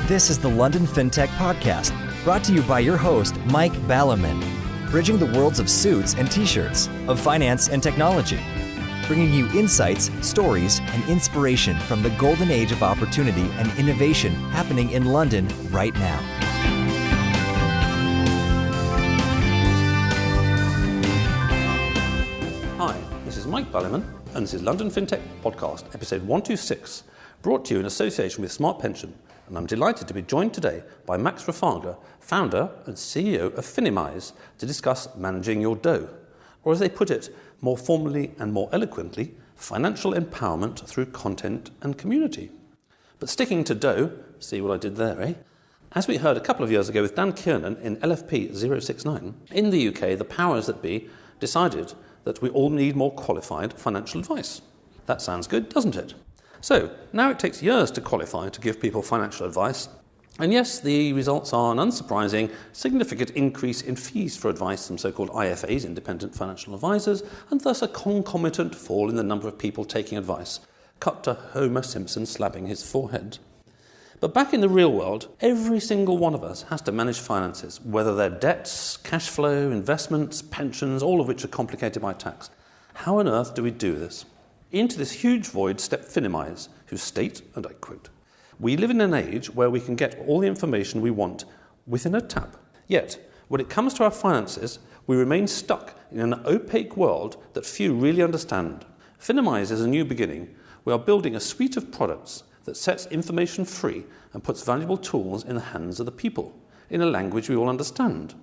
This is the London Fintech Podcast, brought to you by your host, Mike Ballerman, bridging the worlds of suits and t-shirts, of finance and technology, bringing you insights, stories, and inspiration from the golden age of opportunity and innovation happening in London right now. Hi, this is Mike Ballerman, and this is London Fintech Podcast, episode 126, brought to you in association with Smart Pension. And I'm delighted to be joined today by Max Rofagha, founder and CEO of Finimize, to discuss managing your dough, or as they put it more formally and more eloquently, financial empowerment through content and community. But sticking to dough, see what I did there, eh? As we heard a couple of years ago with Dan Kiernan in LFP126, in the UK, the powers that be decided that we all need more qualified financial advice. That sounds good, doesn't it? So, now it takes years to qualify to give people financial advice, and yes, the results are an unsurprising, significant increase in fees for advice from so-called IFAs, independent financial advisors, and thus a concomitant fall in the number of people taking advice. Cut to Homer Simpson slapping his forehead. But back in the real world, every single one of us has to manage finances, whether they're debts, cash flow, investments, pensions, all of which are complicated by tax. How on earth do we do this? Into this huge void stepped Finimize, who state, and I quote, "We live in an age where we can get all the information we want within a tap. Yet, when it comes to our finances, we remain stuck in an opaque world that few really understand. Finimize is a new beginning. We are building a suite of products that sets information free and puts valuable tools in the hands of the people, in a language we all understand."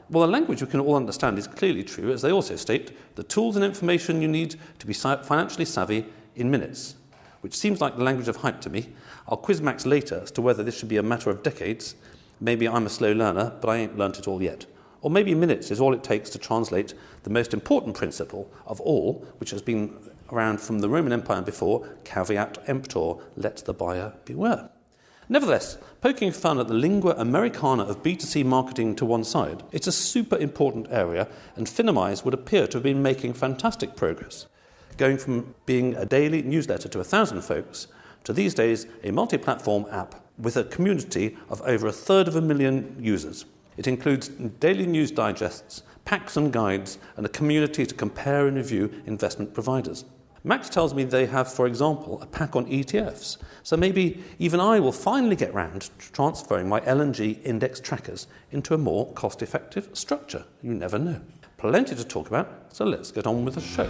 Well, the language we can all understand is clearly true, as they also state, the tools and information you need to be financially savvy in minutes, which seems like the language of hype to me. I'll quiz Max later as to whether this should be a matter of decades. Maybe I'm a slow learner, but I ain't learnt it all yet. Or maybe minutes is all it takes to translate the most important principle of all, which has been around from the Roman Empire and before, caveat emptor, let the buyer beware. Nevertheless, poking fun at the lingua americana of B2C marketing to one side, it's a super important area, and Finimize would appear to have been making fantastic progress, going from being a daily newsletter to 1,000 folks to these days a multi-platform app with a community of over 1/3 users. It includes daily news digests, packs and guides, and a community to compare and review investment providers. Max tells me they have, for example, a pack on ETFs, so maybe even I will finally get round to transferring my L&G index trackers into a more cost-effective structure. You never know. Plenty to talk about, so let's get on with the show.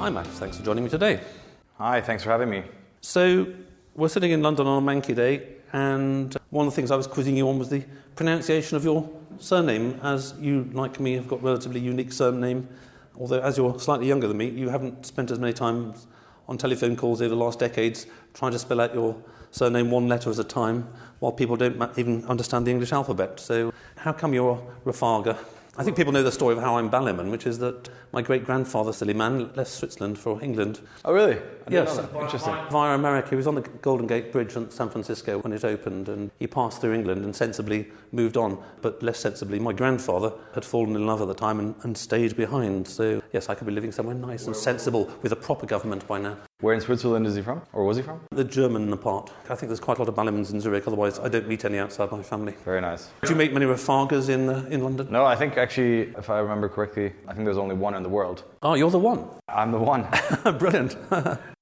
Hi Max, thanks for joining me today. Hi, thanks for having me. So, we're sitting in London on a manky day, and one of the things I was quizzing you on was the pronunciation of your surname, as you, like me, have got a relatively unique surname, although as you're slightly younger than me, you haven't spent as many times on telephone calls over the last decades trying to spell out your surname one letter at a time, while people don't even understand the English alphabet. So how come you're Rofagha? I think people know the story of how I'm Ballerman, which is that my great-grandfather, silly man, left Switzerland for England. Oh, really? I didn't Yes. know that. Interesting. Via America. He was on the Golden Gate Bridge in San Francisco when it opened, and he passed through England and sensibly moved on. But less sensibly, my grandfather had fallen in love at the time and stayed behind. So, yes, I could be living somewhere nice and sensible with a proper government by now. Where in Switzerland is he from? Or was he from? The German part. I think there's quite a lot of Ballermans in Zurich, otherwise I don't meet any outside my family. Very nice. Do you meet many Rofaghas in London? No, I think actually, if I remember correctly, I think there's only one in the world. Oh, you're the one. I'm the one. Brilliant.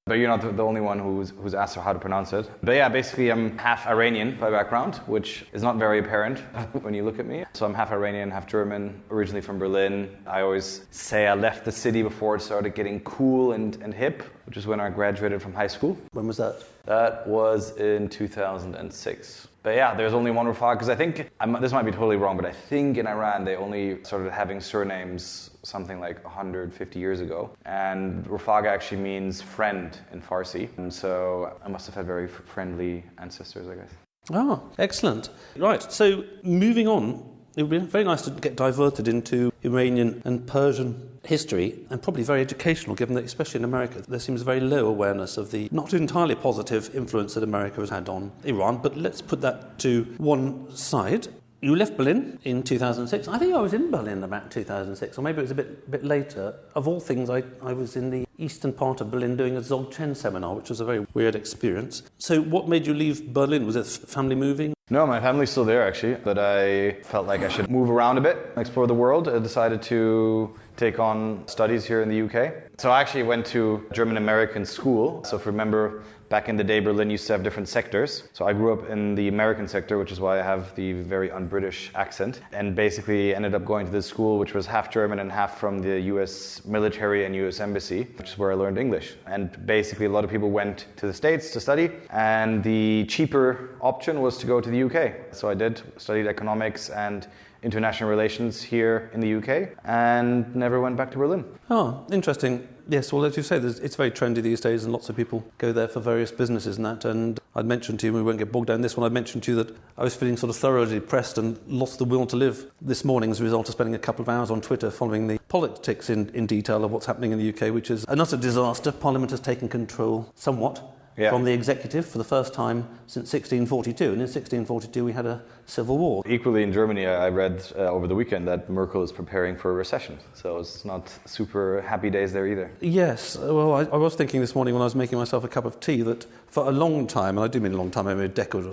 But you're not the only one who's asked how to pronounce it. But yeah, basically I'm half Iranian by background, which is not very apparent when you look at me. So I'm half Iranian, half German, originally from Berlin. I always say I left the city before it started getting cool and hip, which is when I graduated from high school. When was that? That was in 2006. But yeah, there's only one Rofagha, because I think, this might be totally wrong, but I think in Iran they only started having surnames something like 150 years ago. And Rofagha actually means friend in Farsi. And so I must have had very friendly ancestors, I guess. Oh, excellent. Right, so moving on, it would be very nice to get diverted into Iranian and Persian history, and probably very educational, given that, especially in America, there seems very low awareness of the not entirely positive influence that America has had on Iran. But let's put that to one side. You left Berlin in 2006. I think I was in Berlin about 2006, or maybe it was a bit later. Of all things, I was in the eastern part of Berlin doing a Dzogchen seminar, which was a very weird experience. So what made you leave Berlin? Was it family moving? No, my family's still there actually, but I felt like I should move around a bit, explore the world. I decided to take on studies here in the UK. So I actually went to German-American school. So if you remember, back in the day, Berlin used to have different sectors. So I grew up in the American sector, which is why I have the very un-British accent, and basically ended up going to this school, which was half German and half from the US military and US embassy, which is where I learned English. And basically a lot of people went to the States to study, and the cheaper option was to go to the UK. So I studied economics and international relations here in the UK, and never went back to Berlin. Oh, interesting. Yes, well, as you say, it's very trendy these days, and lots of people go there for various businesses and that. And I'd mentioned to you, we won't get bogged down in this one, I'd mentioned to you that I was feeling sort of thoroughly depressed and lost the will to live this morning as a result of spending a couple of hours on Twitter following the politics in detail of what's happening in the UK, which is an utter disaster. Parliament has taken control somewhat from the executive for the first time since 1642. And in 1642 we had a civil war. Equally in Germany, I read over the weekend that Merkel is preparing for a recession. So it's not super happy days there either. Yes, well, I was thinking this morning when I was making myself a cup of tea that for a long time, and I do mean a long time, maybe a decade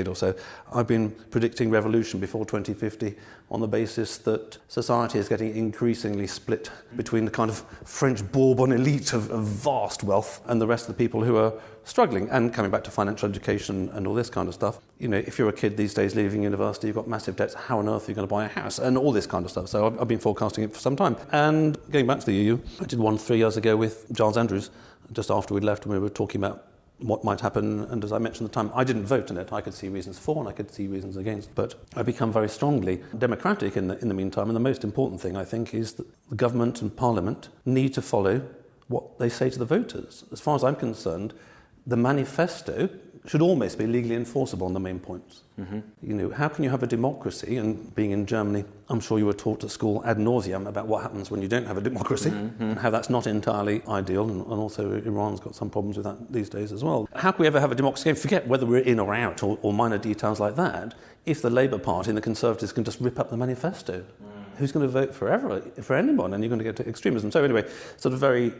or so, I've been predicting revolution before 2050 on the basis that society is getting increasingly split between the kind of French Bourbon elite of vast wealth and the rest of the people who are struggling. And coming back to financial education and all this kind of stuff, you know, if you're a kid these days leaving university, you've got massive debts, how on earth are you going to buy a house? And all this kind of stuff. So I've been forecasting it for some time. And going back to the EU, I did one 3 years ago with Giles Andrews, just after we'd left, and we were talking about what might happen. And as I mentioned at the time, I didn't vote in it. I could see reasons for and I could see reasons against. But I've become very strongly democratic in the meantime. And the most important thing, I think, is that the government and parliament need to follow what they say to the voters. As far as I'm concerned, the manifesto should almost be legally enforceable on the main points. Mm-hmm. You know, how can you have a democracy? And being in Germany, I'm sure you were taught at school ad nauseum about what happens when you don't have a democracy, and how that's not entirely ideal, and also Iran's got some problems with that these days as well. How can we ever have a democracy? Forget whether we're in or out or minor details like that, if the Labour Party and the Conservatives can just rip up the manifesto. Who's going to vote for anyone? And you're going to get to extremism. So anyway, sort of very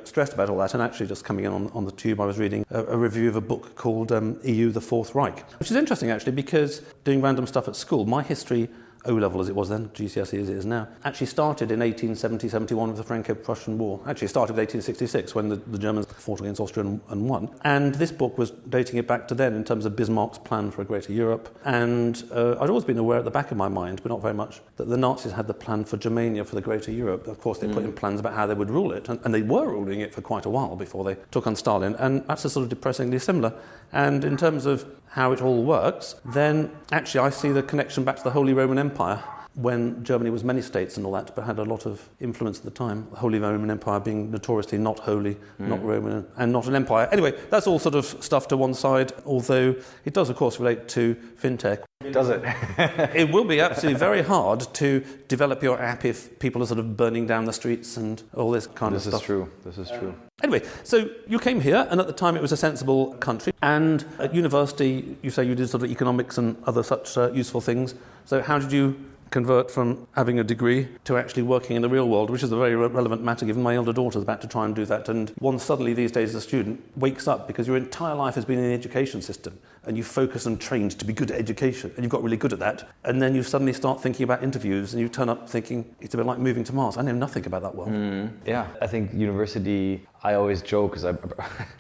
stressed about all that, and actually just coming in on the tube I was reading a review of a book called EU the Fourth Reich, which is interesting actually because doing random stuff at school, my history, O-level as it was then, GCSE as it is now, actually started in 1870-71 with the Franco-Prussian War. Actually it started with 1866 when the Germans fought against Austria and won. And this book was dating it back to then in terms of Bismarck's plan for a greater Europe. And I'd always been aware at the back of my mind, but not very much, that the Nazis had the plan for Germania for the greater Europe. Of course, they put in plans about how they would rule it. And they were ruling it for quite a while before they took on Stalin. And that's a sort of depressingly similar. And in terms of how it all works, then actually I see the connection back to the Holy Roman Empire, when Germany was many states and all that, but had a lot of influence at the time. The Holy Roman Empire being notoriously not holy, not Roman, and not an empire. Anyway, that's all sort of stuff to one side, although it does, of course, relate to fintech. Does it? It will be absolutely very hard to develop your app if people are sort of burning down the streets and all this kind of stuff. This is true. Anyway, so you came here, and at the time it was a sensible country. And at university, you say you did sort of economics and other such useful things. So how did you convert from having a degree to actually working in the real world, which is a very relevant matter given my elder daughter's about to try and do that. And one suddenly these days as a student wakes up because your entire life has been in the education system and you focus and trained to be good at education and you've got really good at that. And then you suddenly start thinking about interviews and you turn up thinking it's a bit like moving to Mars. I know nothing about that world. Yeah, I think university, I always joke, because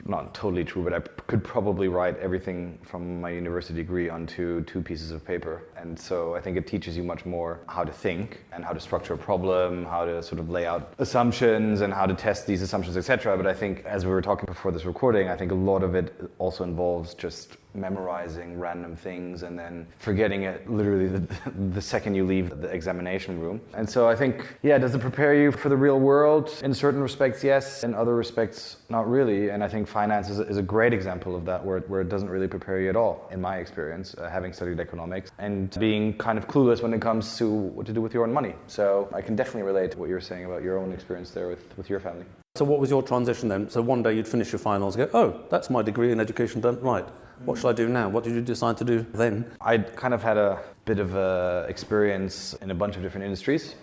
not totally true, but I could probably write everything from my university degree onto 2 pieces of paper. And so I think it teaches you much more how to think and how to structure a problem, how to sort of lay out assumptions and how to test these assumptions, etc. But I think, as we were talking before this recording, I think a lot of it also involves just memorizing random things and then forgetting it literally the second you leave the examination room. And so I think, does it prepare you for the real world? In certain respects, yes. In other respects, not really. And I think finance is a great example of that, where it doesn't really prepare you at all, in my experience, having studied economics and being kind of clueless when it comes to what to do with your own money. So I can definitely relate to what you're saying about your own experience there with your family. So what was your transition then? So one day you'd finish your finals, go, oh, that's my degree in education done right. What should I do now? What did you decide to do then? I kind of had a bit of experience in a bunch of different industries.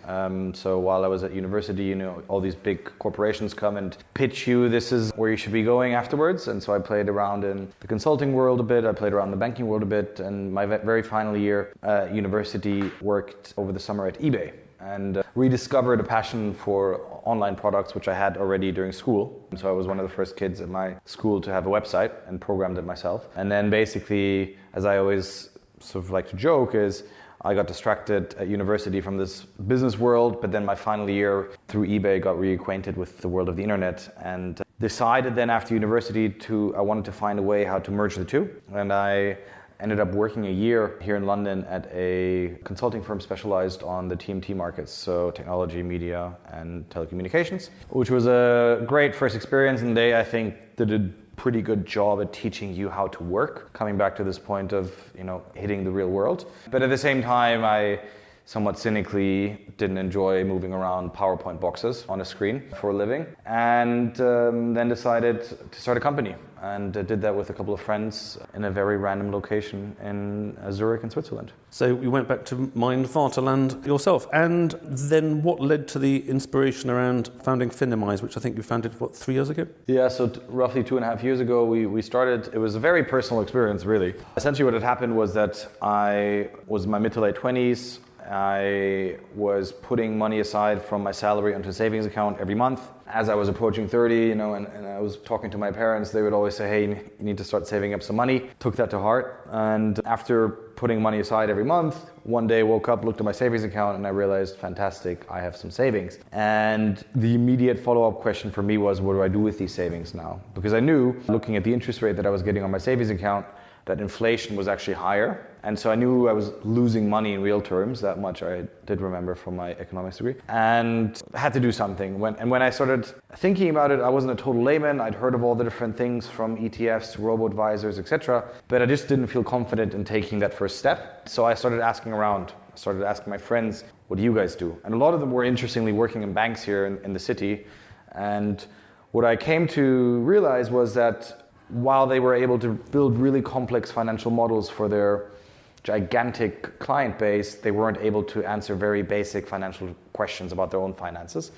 So while I was at university, all these big corporations come and pitch you, this is where you should be going afterwards. And so I played around in the consulting world a bit, I played around in the banking world a bit, and my very final year at university worked over the summer at eBay and rediscovered a passion for online products, which I had already during school. So I was one of the first kids at my school to have a website and programmed it myself. And then basically, as I always sort of like to joke, is I got distracted at university from this business world, but then my final year through eBay got reacquainted with the world of the internet and decided then after university I wanted to find a way how to merge the two. And I ended up working a year here in London at a consulting firm specialized on the TMT markets, so technology, media, and telecommunications, which was a great first experience, and they, I think, did a pretty good job at teaching you how to work, coming back to this point of, hitting the real world. But at the same time, I somewhat cynically didn't enjoy moving around PowerPoint boxes on a screen for a living, and then decided to start a company. And did that with a couple of friends in a very random location in Zurich in Switzerland. So you went back to Mein Vaterland yourself. And then what led to the inspiration around founding Finimize, which I think you founded, 3 years ago? Yeah, so roughly 2.5 years ago, we started. It was a very personal experience, really. Essentially what had happened was that I was in my mid to late 20s. I was putting money aside from my salary onto a savings account every month. As I was approaching 30, and I was talking to my parents, they would always say, hey, you need to start saving up some money. Took that to heart. And after putting money aside every month, one day woke up, looked at my savings account, and I realized, fantastic, I have some savings. And the immediate follow-up question for me was, what do I do with these savings now? Because I knew, looking at the interest rate that I was getting on my savings account, that inflation was actually higher. And so I knew I was losing money in real terms, that much I did remember from my economics degree, and I had to do something. When I started thinking about it, I wasn't a total layman. I'd heard of all the different things from ETFs to robo-advisors, etc. But I just didn't feel confident in taking that first step. So I started asking around. I started asking my friends, what do you guys do? And a lot of them were interestingly working in banks here in the city. And what I came to realize was that while they were able to build really complex financial models for their gigantic client base, they weren't able to answer very basic financial questions about their own finances.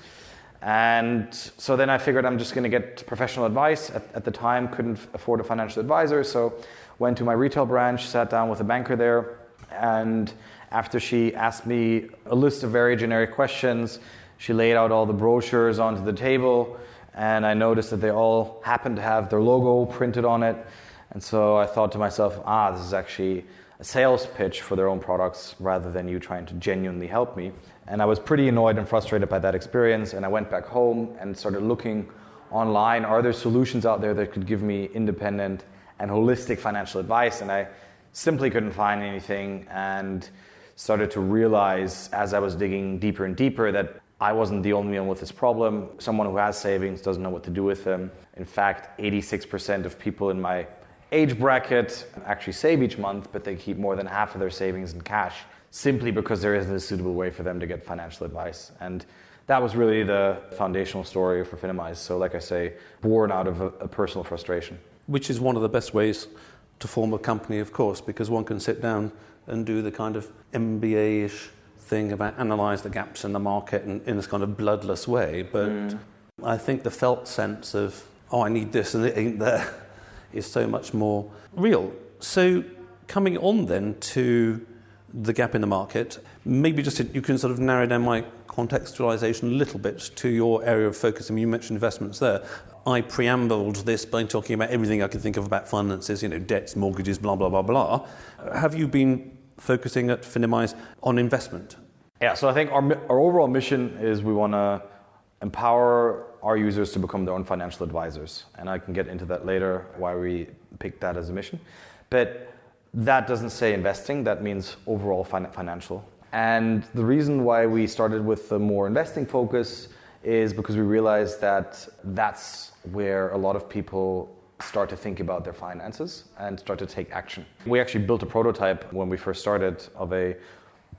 And so then I figured I'm just going to get professional advice. At the time, couldn't afford a financial advisor, so went to my retail branch, sat down with a banker there, and after she asked me a list of very generic questions, she laid out all the brochures onto the table, and I noticed that they all happened to have their logo printed on it. And so I thought to myself, this is actually a sales pitch for their own products rather than you trying to genuinely help me. And I was pretty annoyed and frustrated by that experience. And I went back home and started looking online. Are there solutions out there that could give me independent and holistic financial advice? And I simply couldn't find anything, and started to realize as I was digging deeper and deeper that I wasn't the only one with this problem. Someone who has savings doesn't know what to do with them. In fact, 86% of people in my age bracket actually save each month, but they keep more than half of their savings in cash simply because there isn't a suitable way for them to get financial advice. And that was really the foundational story for Finimize. So like I say, born out of a personal frustration. Which is one of the best ways to form a company, of course, because one can sit down and do the kind of MBA-ish thing about analyze the gaps in the market in this kind of bloodless way. But I think the felt sense of, I need this and it ain't there, is so much more real. So coming on then to the gap in the market, maybe just you can sort of narrow down my contextualization a little bit to your area of focus. I mean, you mentioned investments there. I preambled this by talking about everything I could think of about finances, debts, mortgages, blah, blah, blah, blah. Have you been focusing at Finimize on investment? Yeah, so I think our overall mission is we want to empower our users to become their own financial advisors. And I can get into that later, why we picked that as a mission. But that doesn't say investing, that means overall financial. And the reason why we started with the more investing focus is because we realized that that's where a lot of people start to think about their finances and start to take action. We actually built a prototype when we first started of a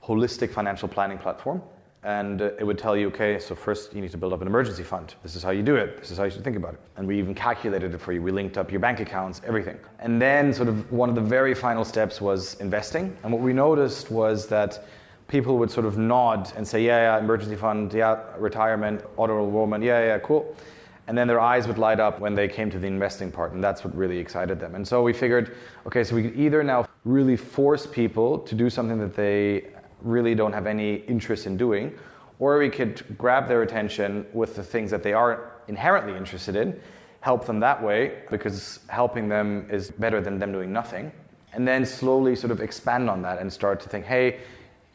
holistic financial planning platform. And it would tell you, okay, so first you need to build up an emergency fund. This is how you do it. This is how you should think about it. And we even calculated it for you. We linked up your bank accounts, everything. And then sort of one of the very final steps was investing. And what we noticed was that people would sort of nod and say, yeah, emergency fund, yeah, retirement, auto-enrollment, yeah, cool. And then their eyes would light up when they came to the investing part, and that's what really excited them. And so we figured, okay, so we could either now really force people to do something that they really don't have any interest in doing, or we could grab their attention with the things that they are inherently interested in, help them that way, because helping them is better than them doing nothing, and then slowly sort of expand on that and start to think, hey,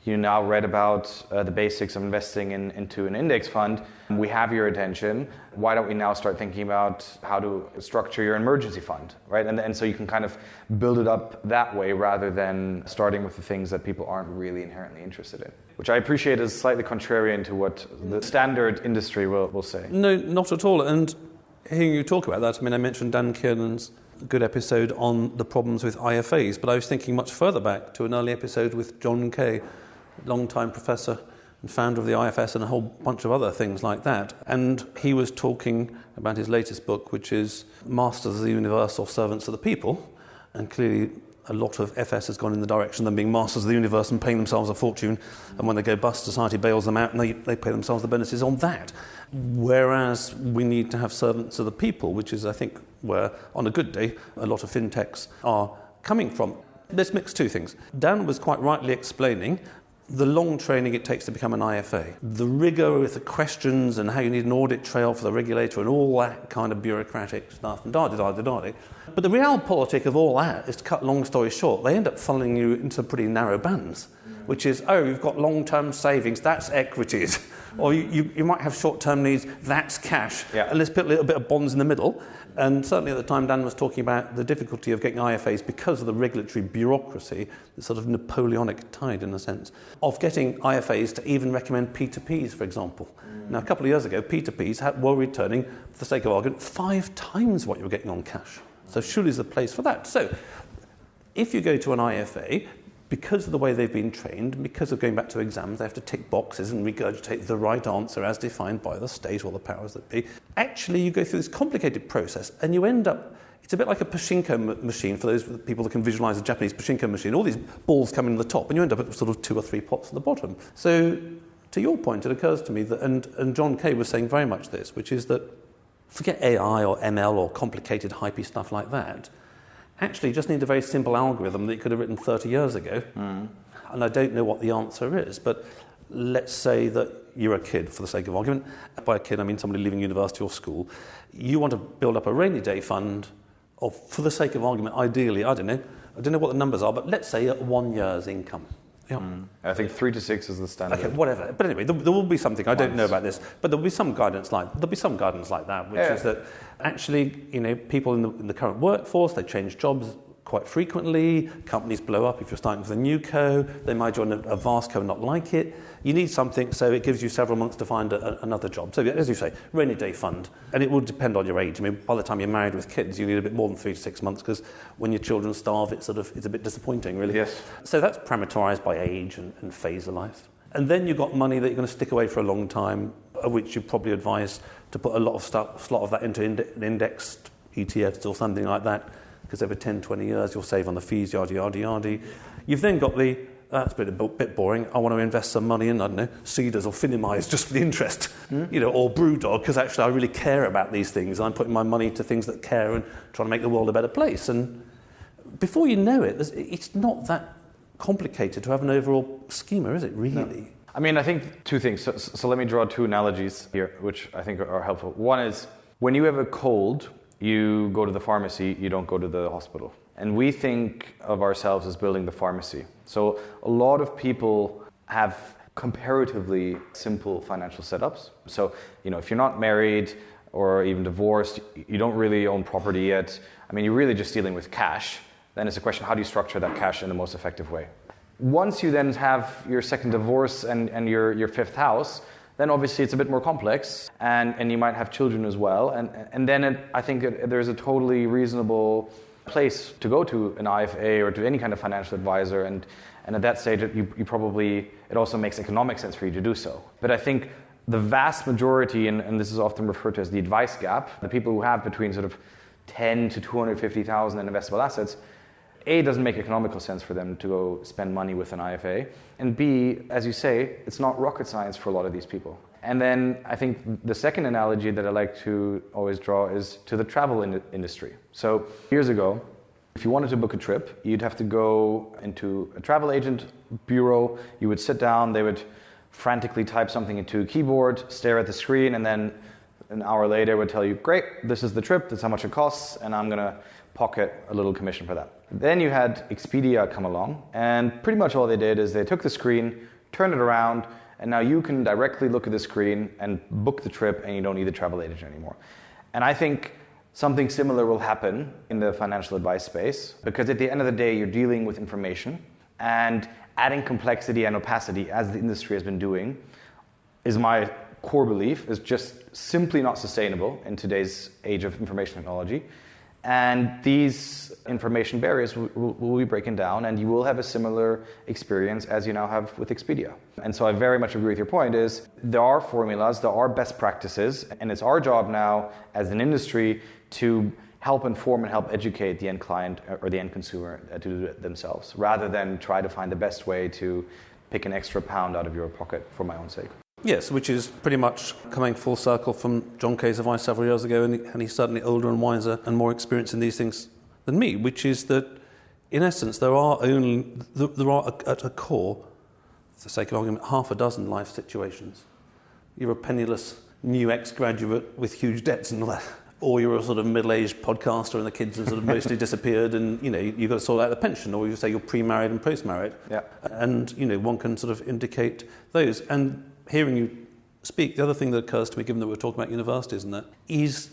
you now read about the basics of investing into an index fund. We have your attention. Why don't we now start thinking about how to structure your emergency fund, right? And so you can kind of build it up that way rather than starting with the things that people aren't really inherently interested in, which I appreciate is slightly contrarian to what the standard industry will say. No, not at all. And hearing you talk about that, I mean, I mentioned Dan Kiernan's good episode on the problems with IFAs, but I was thinking much further back to an early episode with John Kay, long-time professor and founder of the IFS and a whole bunch of other things like that. And he was talking about his latest book, which is Masters of the Universe or Servants of the People. And clearly a lot of FS has gone in the direction of them being masters of the universe and paying themselves a fortune. And when they go bust, society bails them out and they pay themselves the bonuses on that. Whereas we need to have servants of the people, which is, I think, where on a good day a lot of fintechs are coming from. Let's mix two things. Dan was quite rightly explaining the long training it takes to become an IFA, the rigour with the questions and how you need an audit trail for the regulator and all that kind of bureaucratic stuff and da-da-da-da-da. But the realpolitik of all that is, to cut long story short, they end up funneling you into pretty narrow bands, which is, oh, you've got long-term savings, that's equities. Or you might have short-term needs, that's cash. Yeah. And let's put a little bit of bonds in the middle. And certainly at the time, Dan was talking about the difficulty of getting IFAs because of the regulatory bureaucracy, the sort of Napoleonic tide, in a sense, of getting IFAs to even recommend P2Ps, for example. Now, a couple of years ago, P2Ps were returning, for the sake of argument, 5 times what you were getting on cash. So surely there's a place for that. So if you go to an IFA, because of the way they've been trained, because of going back to exams, they have to tick boxes and regurgitate the right answer as defined by the state or the powers that be. Actually, you go through this complicated process and you end up, it's a bit like a pachinko machine for those people that can visualize a Japanese pachinko machine. All these balls come in the top and you end up at sort of 2 or 3 pots at the bottom. So to your point, it occurs to me that, and John Kay was saying very much this, which is that forget AI or ML or complicated hypey stuff like that. Actually, you just need a very simple algorithm that you could have written 30 years ago. And I don't know what the answer is, but let's say that you're a kid, for the sake of argument. By a kid, I mean somebody leaving university or school. You want to build up a rainy day fund of, for the sake of argument, ideally, I don't know what the numbers are, but let's say at 1 year's income. Yeah. I think 3 to 6 is the standard. Okay, whatever. But anyway, there will be something. I don't know about this, but there'll be some guidance like that, which is that actually, people in the current workforce, they change jobs quite frequently. Companies blow up if you're starting with a new co. They might join a vast co and not like it. You need something, so it gives you several months to find another job. So, as you say, rainy day fund, and it will depend on your age. I mean, by the time you're married with kids, you need a bit more than 3 to 6 months because when your children starve, it's a bit disappointing, really. Yes. So that's parameterized by age and phase of life. And then you've got money that you're going to stick away for a long time, which you probably advise to put a lot of that into indexed ETFs or something like that, because over 10, 20 years you'll save on the fees, yada, yada, yada. You've then got that's a bit boring. I want to invest some money in, I don't know, Cedars or Finimize just for the interest, or Brewdog, because actually I really care about these things. I'm putting my money to things that care and trying to make the world a better place. And before you know it, it's not that complicated to have an overall schema, is it, really? No. I mean, I think 2 things. So let me draw 2 analogies here, which I think are helpful. One is, when you have a cold, you go to the pharmacy, you don't go to the hospital. And we think of ourselves as building the pharmacy. So a lot of people have comparatively simple financial setups. So, if you're not married or even divorced, you don't really own property yet. I mean, you're really just dealing with cash. Then it's a question, how do you structure that cash in the most effective way? Once you then have your second divorce and your 5th house, then obviously it's a bit more complex, and you might have children as well. And then I think there's a totally reasonable place to go to an IFA or to any kind of financial advisor and And at that stage, it also makes economic sense for you to do so. But I think the vast majority, and this is often referred to as the advice gap, the people who have between sort of 10 to 250,000 in investable assets, A, it doesn't make economical sense for them to go spend money with an IFA, and B, as you say, it's not rocket science for a lot of these people. And then I think the second analogy that I like to always draw is to the travel industry. So years ago, if you wanted to book a trip, you'd have to go into a travel agent bureau, you would sit down, they would frantically type something into a keyboard, stare at the screen, and then an hour later would tell you, great, this is the trip, this is how much it costs, and I'm going to pocket a little commission for that. Then you had Expedia come along, and pretty much all they did is they took the screen, turned it around, and now you can directly look at the screen and book the trip, and you don't need the travel agent anymore. And I think something similar will happen in the financial advice space, because at the end of the day, you're dealing with information, and adding complexity and opacity, as the industry has been doing, is my core belief, is just simply not sustainable in today's age of information technology. And these information barriers will be breaking down, and you will have a similar experience as you now have with Expedia. And so I very much agree with your point, is there are formulas, there are best practices, and it's our job now as an industry to help inform and help educate the end client or the end consumer to do it themselves, rather than try to find the best way to pick an extra pound out of your pocket for my own sake. Yes, which is pretty much coming full circle from John Kay's advice several years ago, and he's certainly older and wiser and more experienced in these things than me, which is that, in essence, there are at a core, for the sake of argument, half a dozen life situations. You're a penniless new ex-graduate with huge debts and all that, or you're a sort of middle-aged podcaster and the kids have sort of mostly disappeared, and you've got to sort out the pension, or you say you're pre-married and post-married, and one can sort of indicate those. And hearing you speak, the other thing that occurs to me, given that we're talking about universities and that, is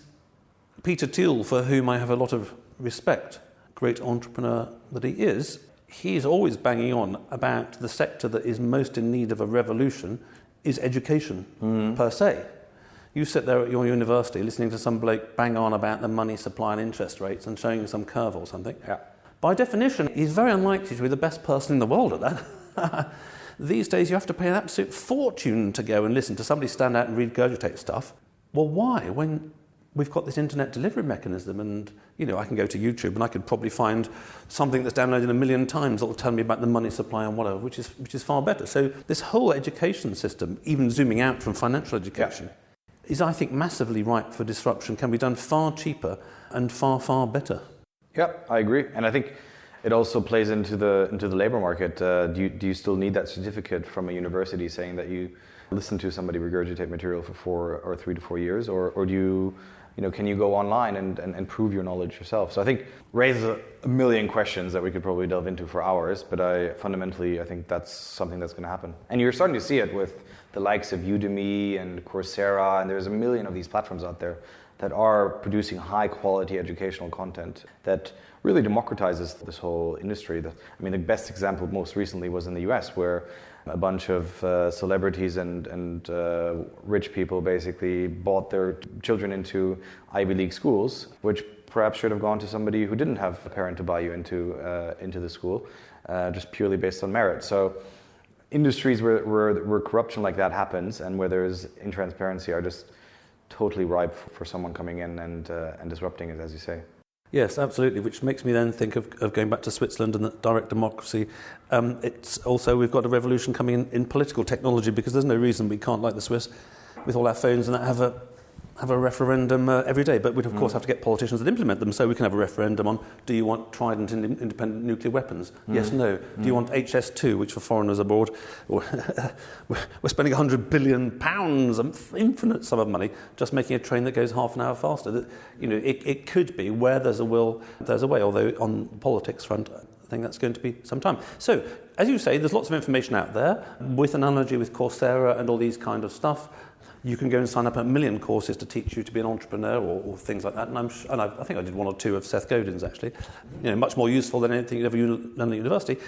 Peter Thiel, for whom I have a lot of respect, great entrepreneur that he is, he's always banging on about the sector that is most in need of a revolution is education per se. You sit there at your university listening to some bloke bang on about the money supply and interest rates and showing you some curve or something. Yeah. By definition, he's very unlikely to be the best person in the world at that. These days you have to pay an absolute fortune to go and listen to somebody stand out and regurgitate stuff. Well, why? When we've got this internet delivery mechanism, and I can go to YouTube and I could probably find something that's downloaded 1 million times that will tell me about the money supply and whatever, which is far better. So this whole education system, even zooming out from financial education, is, I think, massively ripe for disruption, can be done far cheaper and far, far better. Yeah, I agree. And I think it also plays into the labor market. Do you still need that certificate from a university saying that you listen to somebody regurgitate material for 3 to 4 years, or do you can you go online and prove your knowledge yourself? So I think raises a million questions that we could probably delve into for hours, but I think that's something that's going to happen. And you're starting to see it with the likes of Udemy and Coursera, and there's a million of these platforms out there that are producing high quality educational content that really democratizes this whole industry. The best example most recently was in the US, where a bunch of celebrities and rich people basically bought their children into Ivy League schools, which perhaps should have gone to somebody who didn't have a parent to buy you into the school, just purely based on merit. So industries where corruption like that happens and where there's intransparency are just totally ripe for someone coming in and disrupting it, as you say. Yes, absolutely, which makes me then think of going back to Switzerland and the direct democracy. It's also, we've got a revolution coming in political technology, because there's no reason we can't, like the Swiss, with all our phones and that, have a referendum every day. But we'd, of course, have to get politicians that implement them, so we can have a referendum on, do you want Trident independent nuclear weapons? Yes, no. Do you want HS2, which for foreigners abroad, we're spending £100 billion, an infinite sum of money, just making a train that goes half an hour faster. It could be where there's a will, there's a way, although on the politics front, I think that's going to be some time. So, as you say, there's lots of information out there, with analogy with Coursera and all these kind of stuff. You can go and sign up 1 million courses to teach you to be an entrepreneur or things like that. And I think I did 1 or 2 of Seth Godin's, actually. Much more useful than anything you'd ever learn at university.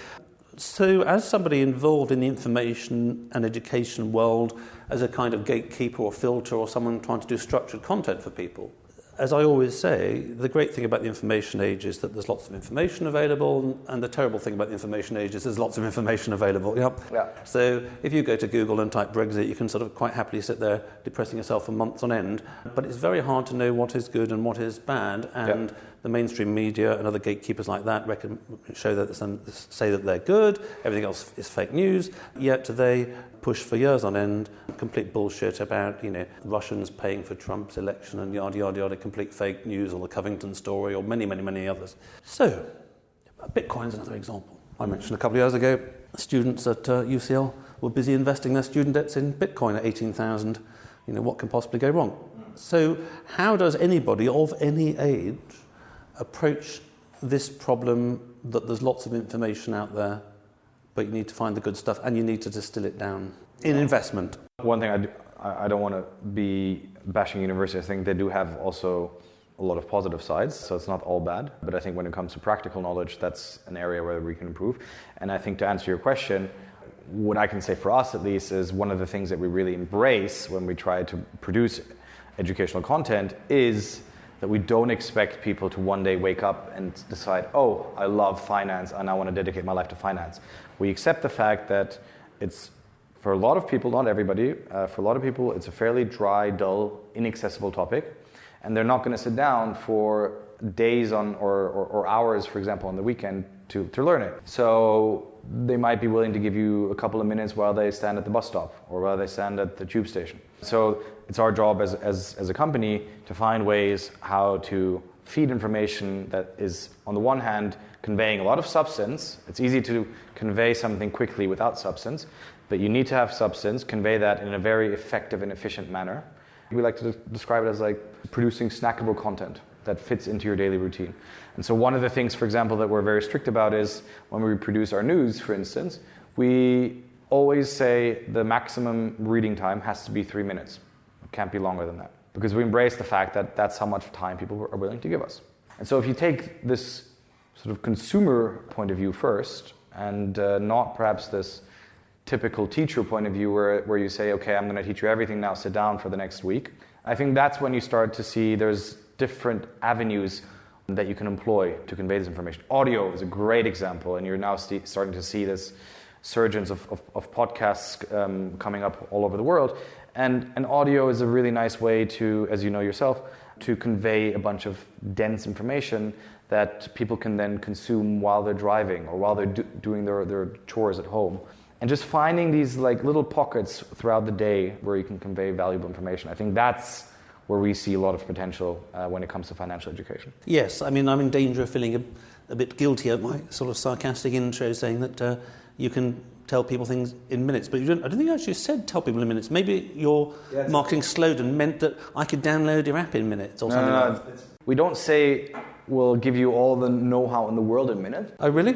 So as somebody involved in the information and education world, as a kind of gatekeeper or filter or someone trying to do structured content for people, as I always say, the great thing about the information age is that there's lots of information available, and the terrible thing about the information age is there's lots of information available. Yep. Yeah. So if you go to Google and type Brexit, you can sort of quite happily sit there depressing yourself for months on end. But it's very hard to know what is good and what is bad, and the mainstream media and other gatekeepers like that say that they're good, everything else is fake news, yet they push for years on end complete bullshit about, Russians paying for Trump's election and yada, yada, yada, complete fake news, or the Covington story, or many, many, many others. So, Bitcoin's another example. I mentioned a couple of years ago, students at UCL were busy investing their student debts in Bitcoin at 18,000. What can possibly go wrong? So, how does anybody of any age approach this problem that there's lots of information out there, but you need to find the good stuff and you need to distill it down in investment? One thing I don't want to be bashing universities. I think they do have also a lot of positive sides, so it's not all bad. But I think when it comes to practical knowledge, that's an area where we can improve. And I think to answer your question, what I can say for us at least is one of the things that we really embrace when we try to produce educational content is that we don't expect people to one day wake up and decide, oh, I love finance and I want to dedicate my life to finance. We accept the fact that it's, for a lot of people, not everybody, for a lot of people, it's a fairly dry, dull, inaccessible topic. And they're not going to sit down for days or hours, for example, on the weekend to learn it. So they might be willing to give you a couple of minutes while they stand at the bus stop or while they stand at the tube station. So it's our job as a company to find ways how to feed information that is, on the one hand, conveying a lot of substance. It's easy to convey something quickly without substance, but you need to have substance, convey that in a very effective and efficient manner. We like to describe it as like producing snackable content that fits into your daily routine. And so one of the things, for example, that we're very strict about is when we produce our news, for instance, we always say the maximum reading time has to be 3 minutes. It can't be longer than that, because we embrace the fact that that's how much time people are willing to give us. And so if you take this sort of consumer point of view first, and not perhaps this typical teacher point of view where you say, okay, I'm going to teach you everything now, sit down for the next week, I think that's when you start to see there's different avenues that you can employ to convey this information. Audio is a great example, and you're now starting to see this surgence of podcasts coming up all over the world. And audio is a really nice way to, as you know yourself, to convey a bunch of dense information that people can then consume while they're driving or while they're doing their chores at home. And just finding these like little pockets throughout the day where you can convey valuable information. I think that's where we see a lot of potential when it comes to financial education. Yes, I mean, I'm in danger of feeling a bit guilty at my sort of sarcastic intro saying that you can tell people things in minutes, but I don't think you actually said tell people in minutes. Maybe your marketing slogan meant that I could download your app in minutes or something like that. We don't say we'll give you all the know-how in the world in minutes. Oh, really?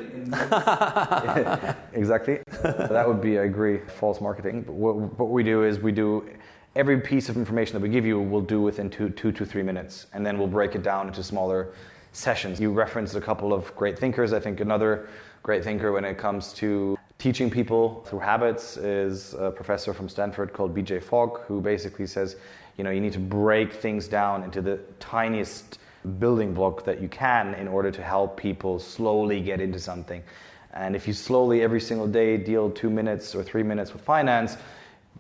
Exactly. That would be, I agree, false marketing. But what we do is we do every piece of information that we give you, we'll do within 2 to 3 minutes, and then we'll break it down into smaller sessions. You referenced a couple of great thinkers. I think another great thinker when it comes to teaching people through habits is a professor from Stanford called B.J. Fogg, who basically says, you need to break things down into the tiniest building block that you can in order to help people slowly get into something. And if you slowly every single day deal 2 minutes or 3 minutes with finance,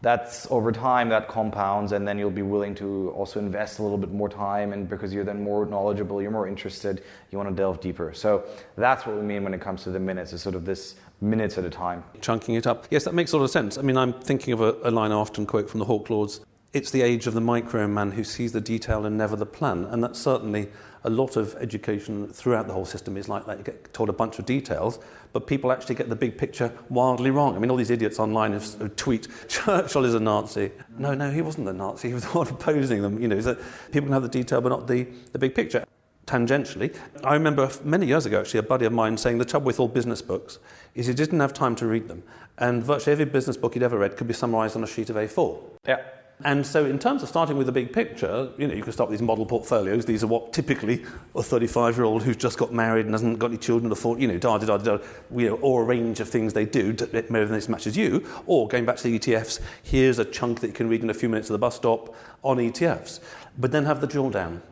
that's over time that compounds, and then you'll be willing to also invest a little bit more time, and because you're then more knowledgeable, you're more interested, you want to delve deeper. So that's what we mean when it comes to the minutes, is sort of this minutes at a time. Chunking it up. Yes, that makes a lot of sense. I mean, I'm thinking of a line I often quote from the Hawke Lords. It's the age of the micro man who sees the detail and never the plan. And that's certainly a lot of education throughout the whole system is like that. You get told a bunch of details, but people actually get the big picture wildly wrong. I mean, all these idiots online who tweet, Churchill is a Nazi. No, he wasn't a Nazi. He was the one opposing them. So people can have the detail, but not the big picture. Tangentially, I remember many years ago, actually, a buddy of mine saying the trouble with all business books is he didn't have time to read them. And virtually every business book he'd ever read could be summarised on a sheet of A4. Yeah. And so in terms of starting with the big picture, you can start with these model portfolios. These are what typically a 35-year-old who's just got married and hasn't got any children afford, or a range of things they do, maybe this matches you, or going back to the ETFs, here's a chunk that you can read in a few minutes at the bus stop on ETFs. But then have the drill down.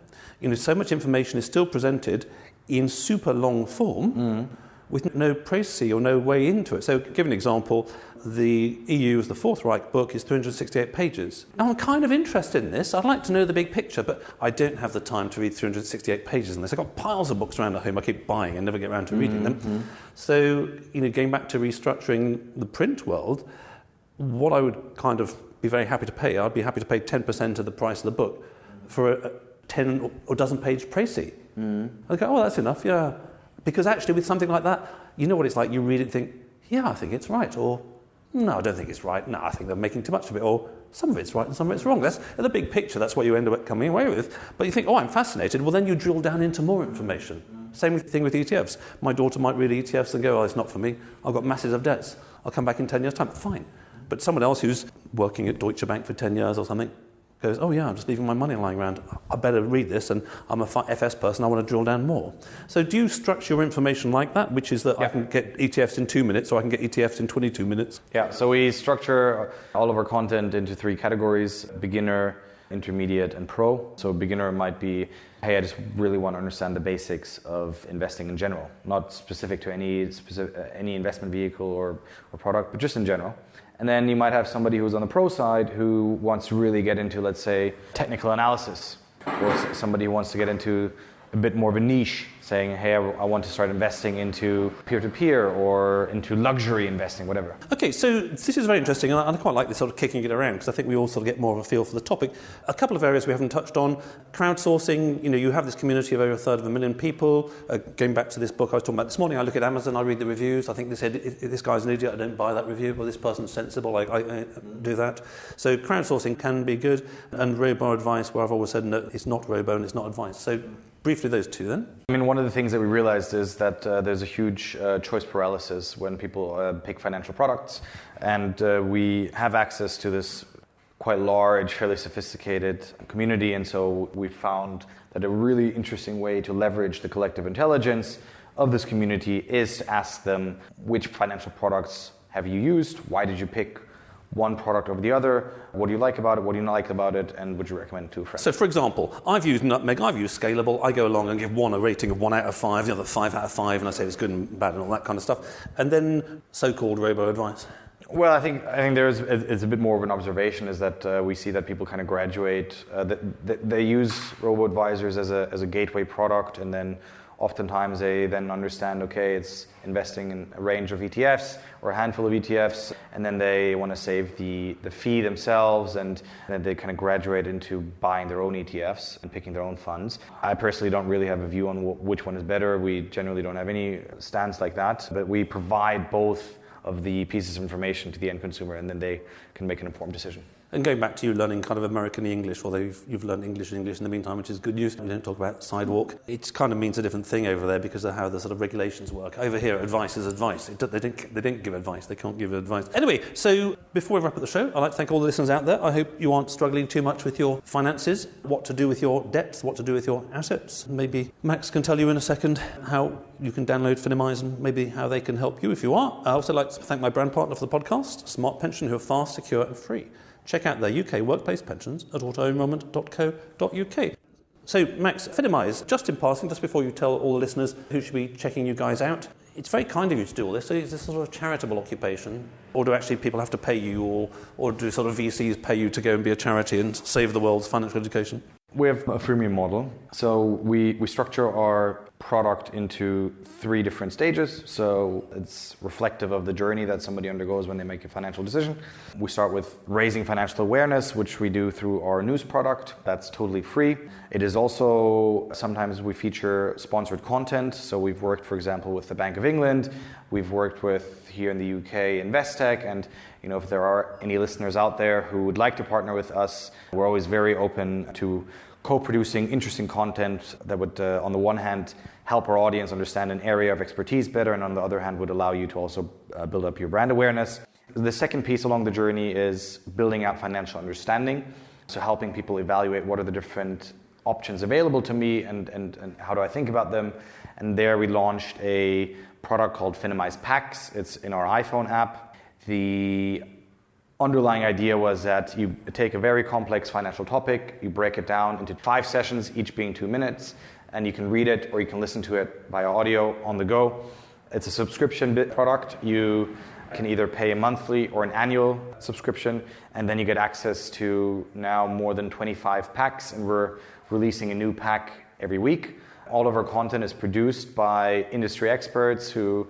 so much information is still presented in super long form with no précis or no way into it. So, give an example, the EU's The Fourth Reich book is 368 pages. Now, I'm kind of interested in this. I'd like to know the big picture, but I don't have the time to read 368 pages in this. I've got piles of books around at home I keep buying and never get around to reading them. So, going back to restructuring the print world, what I would kind of be very happy to pay, I'd be happy to pay 10% of the price of the book for a 10 or dozen page précis. I'd go, oh, that's enough, yeah. Because actually with something like that, you know what it's like, you read it and think, yeah, I think it's right, or no, I don't think it's right, no, I think they're making too much of it, or some of it's right and some of it's wrong. That's the big picture, that's what you end up coming away with. But you think, oh, I'm fascinated, well then you drill down into more information. Same thing with ETFs. My daughter might read ETFs and go, oh, it's not for me, I've got masses of debts, I'll come back in 10 years' time, fine. But someone else who's working at Deutsche Bank for 10 years or something goes, oh yeah, I'm just leaving my money lying around. I better read this, and I'm a FS person, I want to drill down more. So do you structure your information like that, which is that I can get ETFs in 2 minutes, or I can get ETFs in 22 minutes? Yeah, so we structure all of our content into 3 categories: beginner, intermediate, and pro. So beginner might be, hey, I just really want to understand the basics of investing in general, not specific to any investment vehicle or product, but just in general. And then you might have somebody who's on the pro side who wants to really get into, let's say, technical analysis, or somebody who wants to get into a bit more of a niche, saying, hey, I want to start investing into peer-to-peer or into luxury investing, whatever. Okay, so this is very interesting, and I quite like this sort of kicking it around, because I think we all sort of get more of a feel for the topic. A couple of areas we haven't touched on: crowdsourcing. You have this community of over 1/3 people. Going back to this book I was talking about this morning, I look at Amazon, I read the reviews, I think this guy's an idiot, I don't buy that review, or this person's sensible, I do that. So crowdsourcing can be good, and robo-advice, where I've always said, no, it's not robo and it's not advice. So briefly, those two then. I mean, one of the things that we realized is that there's a huge choice paralysis when people pick financial products, and we have access to this quite large, fairly sophisticated community, and so we found that a really interesting way to leverage the collective intelligence of this community is to ask them, which financial products have you used? Why did you pick one product over the other? What do you like about it? What do you not like about it? And would you recommend to a friend? So, for example, I've used Nutmeg, I've used Scalable. I go along and give one a rating of 1 out of 5, the other 5 out of 5, and I say it's good and bad and all that kind of stuff. And then so-called robo-advice. Well, I think it's a bit more of an observation, is that we see that people kind of graduate. They use robo-advisors as a gateway product, and then oftentimes they then understand, okay, it's investing in a range of ETFs or a handful of ETFs, and then they want to save the fee themselves, and then they kind of graduate into buying their own ETFs and picking their own funds. I personally don't really have a view on which one is better. We generally don't have any stance like that, but we provide both of the pieces of information to the end consumer, and then they can make an informed decision. And going back to you learning kind of American English, although you've learned English in the meantime, which is good news. We don't talk about sidewalk. It kind of means a different thing over there because of how the sort of regulations work. Over here, advice is advice. They don't give advice. They can't give advice. Anyway, so before we wrap up the show, I'd like to thank all the listeners out there. I hope you aren't struggling too much with your finances, what to do with your debts, what to do with your assets. Maybe Max can tell you in a second how you can download Finimize and maybe how they can help you if you are. I also like to thank my brand partner for the podcast, Smart Pension, who are fast, secure and free. Check out their UK workplace pensions at autoenrollment.co.uk. So, Max, Finimize, just in passing, just before you tell all the listeners who should be checking you guys out, it's very kind of you to do all this. So is this sort of a charitable occupation? Or do actually people have to pay you, or do sort of VCs pay you to go and be a charity and save the world's financial education? We have a freemium model. So we structure our product into 3 different stages. So it's reflective of the journey that somebody undergoes when they make a financial decision. We start with raising financial awareness, which we do through our news product. That's totally free. It is also, sometimes we feature sponsored content. So we've worked, for example, with the Bank of England. We've worked with, here in the UK, Investec. And if there are any listeners out there who would like to partner with us, we're always very open to co-producing interesting content that would, on the one hand, help our audience understand an area of expertise better, and on the other hand, would allow you to also build up your brand awareness. The second piece along the journey is building out financial understanding, so helping people evaluate what are the different options available to me and how do I think about them. And there we launched a product called Finimize Packs. It's in our iPhone app. The underlying idea was that you take a very complex financial topic, you break it down into 5 sessions, each being 2 minutes, and you can read it or you can listen to it via audio on the go. It's a subscription product. You can either pay a monthly or an annual subscription, and then you get access to now more than 25 packs, and we're releasing a new pack every week. All of our content is produced by industry experts who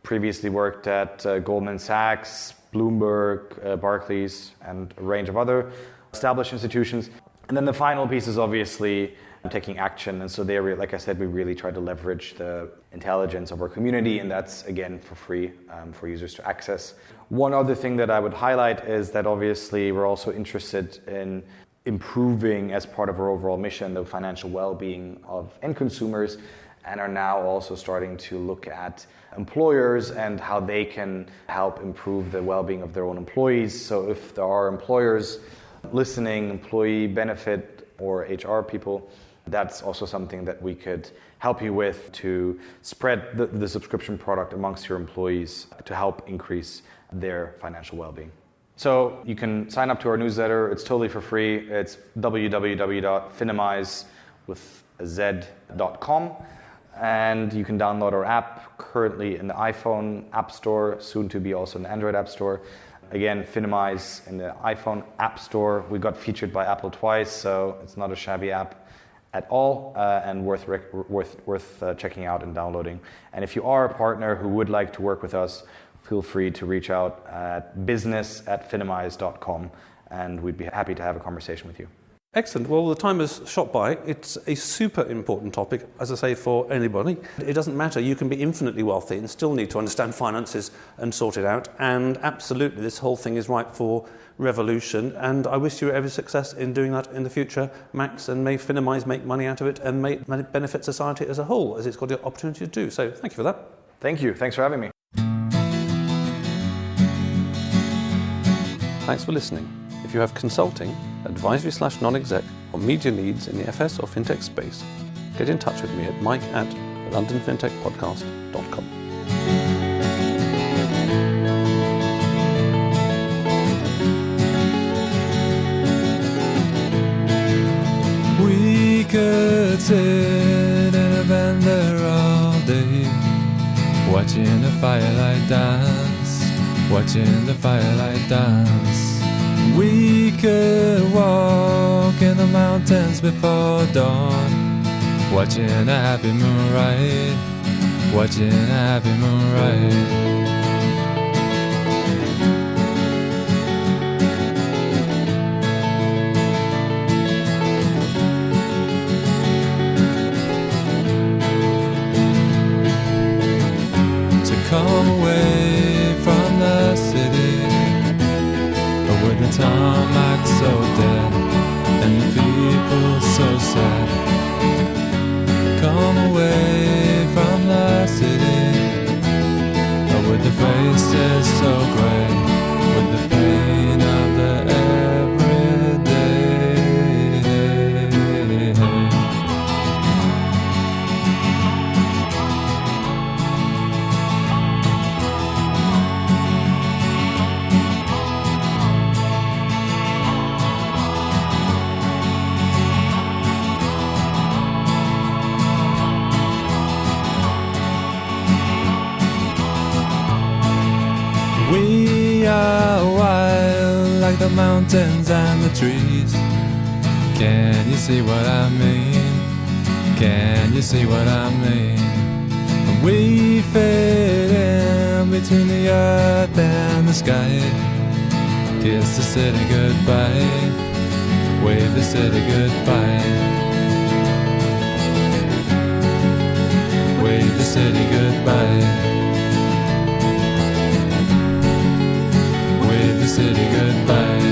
previously worked at Goldman Sachs, Bloomberg, Barclays, and a range of other established institutions. And then the final piece is obviously taking action. And so there, like I said, we really try to leverage the intelligence of our community, and that's, again, for free for users to access. One other thing that I would highlight is that obviously we're also interested in improving, as part of our overall mission, the financial well-being of end consumers, and are now also starting to look at employers and how they can help improve the well-being of their own employees. So if there are employers listening, employee benefit or HR people, that's also something that we could help you with to spread the subscription product amongst your employees to help increase their financial well-being. So you can sign up to our newsletter. It's totally for free. It's www.finimize.com. And you can download our app, currently in the iPhone App Store, soon to be also in the Android App Store. Again, Finimize in the iPhone App Store. We got featured by Apple twice, so it's not a shabby app at all, and worth checking out and downloading. And if you are a partner who would like to work with us, feel free to reach out at business@finimize.com, and we'd be happy to have a conversation with you. Excellent. Well, the time has shot by. It's a super important topic, as I say, for anybody. It doesn't matter. You can be infinitely wealthy and still need to understand finances and sort it out. And absolutely, this whole thing is ripe for revolution. And I wish you every success in doing that in the future, Max. And may Finimize make money out of it and may it benefit society as a whole, as it's got the opportunity to do. So thank you for that. Thank you. Thanks for having me. Thanks for listening. If you have consulting, advisory/non-exec or media needs in the FS or fintech space, get in touch with me at mike@londonfintechpodcast.com. We could sit in a bender all day, watching the firelight dance, watching the firelight dance. We could walk in the mountains before dawn, watching a happy moon ride, watching a happy moon ride. To come away from the city, with the tarmac so dead and the people so sad. Come away from the city, with the faces so grey, with the pain of the everyday. We are wild like the mountains and the trees. Can you see what I mean? Can you see what I mean? We fit in between the earth and the sky. Kiss the city goodbye, wave the city goodbye, wave the city goodbye. The city goodbye.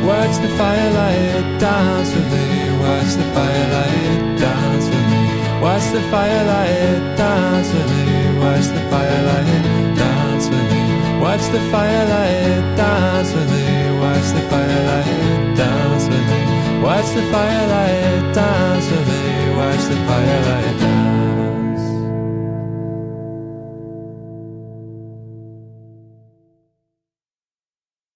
Watch the firelight dance with me. Watch the firelight dance with me. Watch the firelight dance with me. Watch the firelight dance with me. Watch the firelight dance with me. Watch the firelight dance with me. Watch the firelight